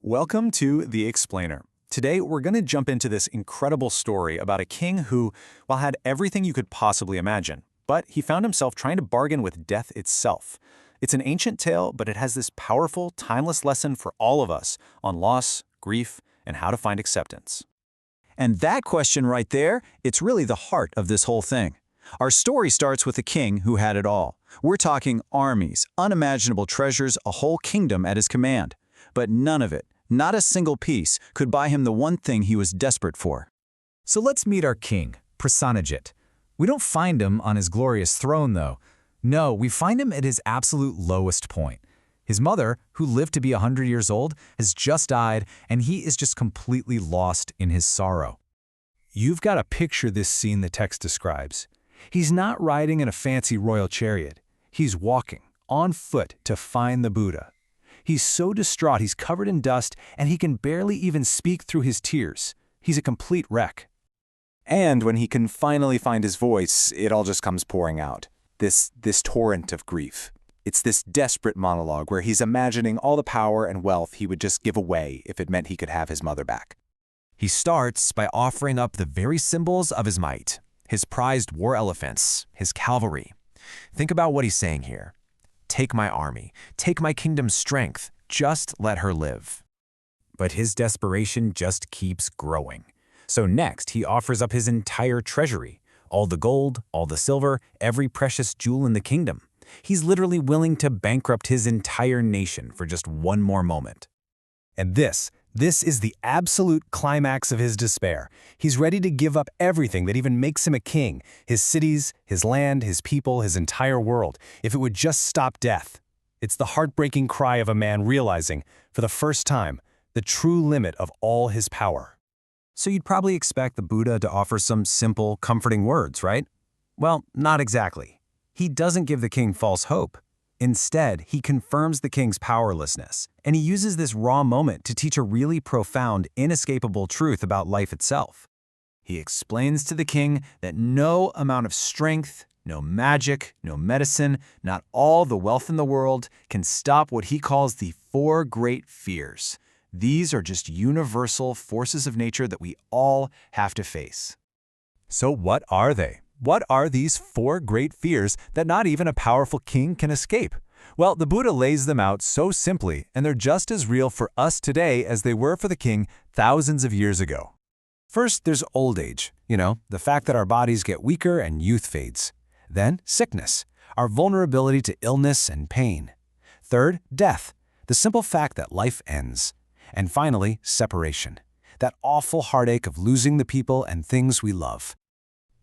Welcome to The Explainer. Today, we're going to jump into this incredible story about a king who, well, had everything you could possibly imagine, but he found himself trying to bargain with death itself. It's an ancient tale, but it has this powerful, timeless lesson for all of us on loss, grief, and how to find acceptance. And that question right there, it's really the heart of this whole thing. Our story starts with a king who had it all. We're talking armies, unimaginable treasures, a whole kingdom at his command. But none of it, not a single piece, could buy him the one thing he was desperate for. So let's meet our king, Pasenadi. We don't find him on his glorious throne, though. No, we find him at his absolute lowest point. His mother, who lived to be 100 years old, has just died, and he is just completely lost in his sorrow. You've got to picture this scene the text describes. He's not riding in a fancy royal chariot. He's walking, on foot, to find the Buddha. He's so distraught he's covered in dust, and he can barely even speak through his tears. He's a complete wreck. And when he can finally find his voice, it all just comes pouring out. This torrent of grief. It's this desperate monologue where he's imagining all the power and wealth he would just give away if it meant he could have his mother back. He starts by offering up the very symbols of his might, his prized war elephants, his cavalry. Think about what he's saying here. Take my army, take my kingdom's strength, just let her live. But his desperation just keeps growing. So next, he offers up his entire treasury, all the gold, all the silver, every precious jewel in the kingdom. He's literally willing to bankrupt his entire nation for just one more moment. And this is the absolute climax of his despair. He's ready to give up everything that even makes him a king, his cities, his land, his people, his entire world, if it would just stop death. It's the heartbreaking cry of a man realizing, for the first time, the true limit of all his power. So you'd probably expect the Buddha to offer some simple, comforting words, right? Well, not exactly. He doesn't give the king false hope. Instead, he confirms the king's powerlessness, and he uses this raw moment to teach a really profound, inescapable truth about life itself. He explains to the king that no amount of strength, no magic, no medicine, not all the wealth in the world can stop what he calls the four great fears. These are just universal forces of nature that we all have to face. So what are they? What are these four great fears that not even a powerful king can escape? Well, the Buddha lays them out so simply, and they're just as real for us today as they were for the king thousands of years ago. First, there's old age, the fact that our bodies get weaker and youth fades. Then, sickness, our vulnerability to illness and pain. Third, death, the simple fact that life ends. And finally, separation, that awful heartache of losing the people and things we love.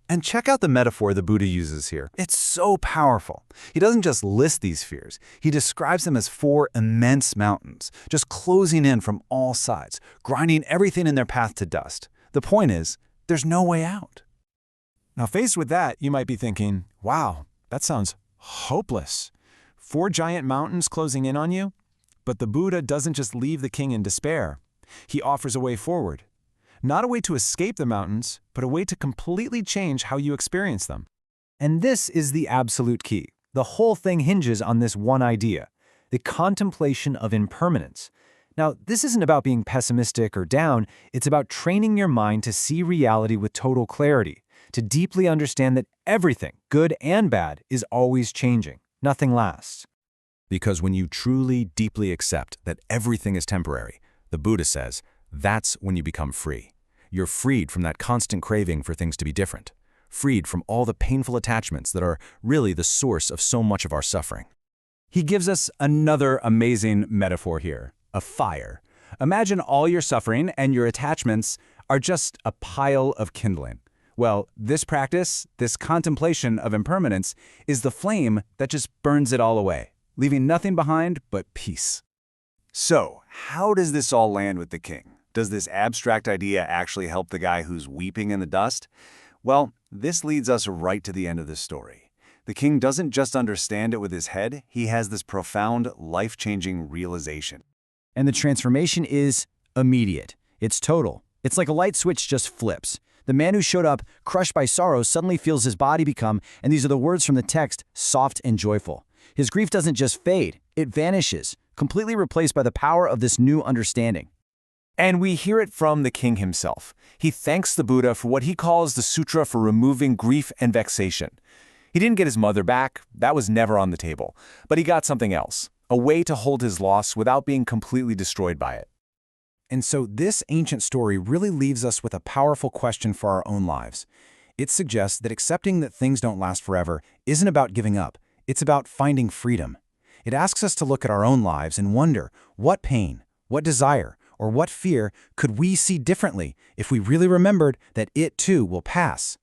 And check out the metaphor the Buddha uses here. It's so powerful. He doesn't just list these fears. He describes them as four immense mountains, just closing in from all sides, grinding everything in their path to dust. The point is, there's no way out. Now, faced with that, you might be thinking, wow, that sounds hopeless. Four giant mountains closing in on you? But the Buddha doesn't just leave the king in despair. He offers a way forward. Not a way to escape the mountains, but a way to completely change how you experience them. And this is the absolute key. The whole thing hinges on this one idea, the contemplation of impermanence. Now, this isn't about being pessimistic or down, it's about training your mind to see reality with total clarity, to deeply understand that everything, good and bad, is always changing. Nothing lasts. Because when you truly, deeply accept that everything is temporary, the Buddha says, that's when you become free. You're freed from that constant craving for things to be different, freed from all the painful attachments that are really the source of so much of our suffering. He gives us another amazing metaphor here, a fire. Imagine all your suffering and your attachments are just a pile of kindling. Well, this practice, this contemplation of impermanence, is the flame that just burns it all away, leaving nothing behind but peace. So, how does this all land with the king? Does this abstract idea actually help the guy who's weeping in the dust? Well, this leads us right to the end of the story. The king doesn't just understand it with his head, he has this profound, life-changing realization. And the transformation is immediate. It's total. It's like a light switch just flips. The man who showed up, crushed by sorrow, suddenly feels his body become, and these are the words from the text, soft and joyful. His grief doesn't just fade, it vanishes, completely replaced by the power of this new understanding. And we hear it from the king himself. He thanks the Buddha for what he calls the sutra for removing grief and vexation. He didn't get his mother back, that was never on the table, but he got something else, a way to hold his loss without being completely destroyed by it. And so this ancient story really leaves us with a powerful question for our own lives. It suggests that accepting that things don't last forever isn't about giving up, it's about finding freedom. It asks us to look at our own lives and wonder what pain, what desire, or what fear could we see differently if we really remembered that it too will pass.